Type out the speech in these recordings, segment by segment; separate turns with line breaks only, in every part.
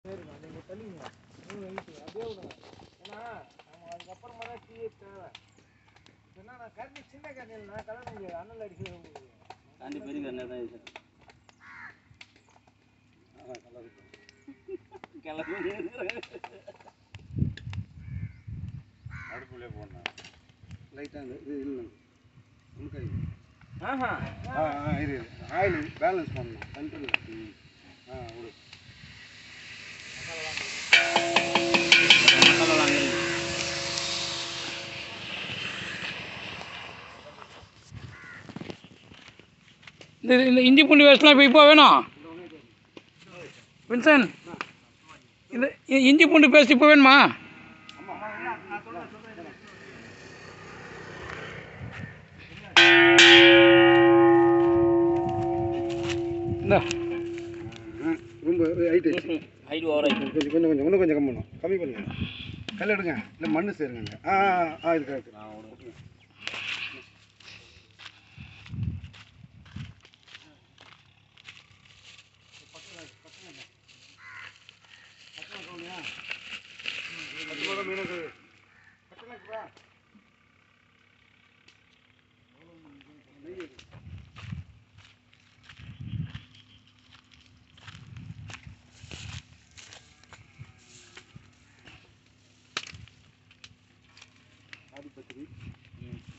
சரிங்க, நீங்கள் தள்ளிங்க. அப்படியே விடுங்க. ஏன்னா நம்ம அதுக்கப்புறமா தான் டீ தேவை. ஏன்னா நான் கரண்டி சின்ன கரண்டியில் நான் கலர முடியாது. அண்ணல் அடிக்கிறது உங்களுக்கு
கரண்டி பெரிய கரண்டியாக தான் இருக்குது.
அடுப்புலேயே போடணும். லைட்டாக இது இல்லை முன்கை. இது ஆயில் பேலன்ஸ் பண்ணணும் சென்டரில். ஒரு
இந்த இஞ்சி பூண்டு வேஸ்ட்லாம் இப்போ வேணும் வின்சன். இந்த இஞ்சி பூண்டு பேஸ்ட் இப்போ வேணுமா? இந்த
ரொம்ப ஹைட் ஆச்சு.
ஹைட் ஓவர் ஆகிட்டு
கொஞ்சம் இன்னும் கொஞ்சம் கம்மி பண்ணும். கம்மி பண்ணுங்க. கல் எடுங்க, இல்லை மண் சேருங்க. இது கரெக்ட்.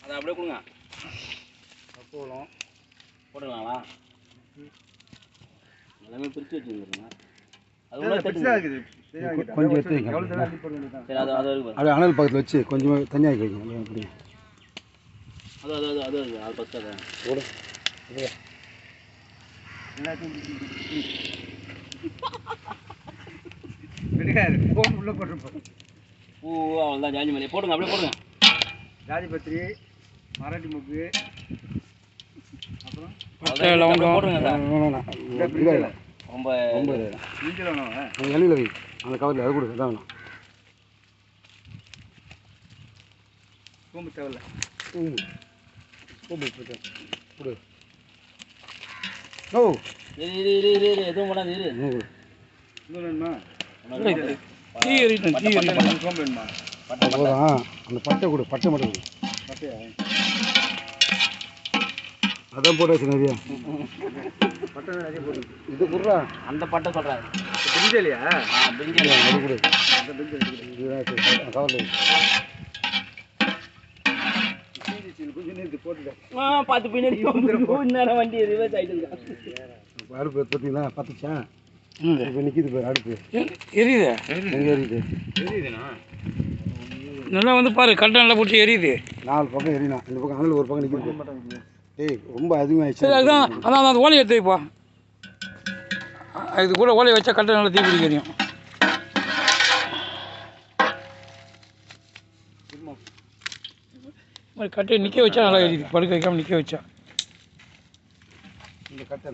அதை அப்படியே கொடுங்க.
போகலாம்
போட்டுக்கலாங்களா? எல்லாமே பிரித்து வச்சுருந்துருங்க. அது
கொஞ்சம் எடுத்து வைங்க.
சரி, அது அது
அப்படியே அனல் பக்கத்தில் வச்சு கொஞ்சம் தனியாக வைக்கணும். அப்படி
அது அது அது அது அது ஃபஸ்ட்டு அதை
போடு. உள்ள போட்டுருப்போம்.
பூ அவ்வளோதான். ஜாதி மல்லிகை போடுங்க, அப்படியே போடுங்க.
ஜாதி பத்திரி, மராட்டி முக்கு, அப்புறம்
பட்டை லவங்கம்
போடுங்க.
ரொம்ப
ரொம்ப
எண்ணெயில் வை. அந்த கவரில் அது கொடு. இதான் வேணும். சோம்பு தேவையில்ல. சோம்பு கொடு. ஓ
இரு இரு இரு இரு எதுவும் பண்ணாது. இரு
இன்னும் வேணுமா?
டீ எறிட்டேன்.
சோம்பு வேணுமா? போதும். அந்த பட்டை கொடு. பட்டை மட்டும் கொடு. பட்டையா? அதான் போட்டாச்சு நிறையா. பட்டை நிறைய போட்டு இது குடுறா.
அந்த பட்டை சொல்கிறாரு.
பிரிஞ்சலியா?
பிரிஞ்சல்
அது கொடு. அந்த பிரிஞ்சல் கவரில் கொஞ்சம் நேரத்துக்கு போட்டுட்டேன்.
பார்த்து பின்னாடி நேரம் வண்டி ரிவர்ஸ் ஆகிட்டு இருக்கா.
அடுப்பு பார்த்தீங்களா? பத்துச்சா? இப்போ நிற்கிது பாரு அடுப்பு.
எரியுது.
எங்கே எரியுது?
தெரியுதுண்ணா.
நல்லா வந்து பாரு, கரெக்டாக நல்லா பிடிச்சி எரியுது.
4 பக்கம் எரியணும். இந்த பக்கம் அனல் ஒரு பக்கம் நிற்கிது. ஏய் ரொம்ப அதிகமாகிடுச்சு.
சரி, அதுதான் அதான் அந்த ஓலையை எடுத்து வைப்பா. இது கூட ஓலையை வச்சா கரெக்டாக நல்லா தீ பிடிக்க எரியும். கட்டையை நிற்க வச்சா நல்லா எரியுது. படுக்க வைக்காமல் நிற்க வச்சா
இந்த கட்டை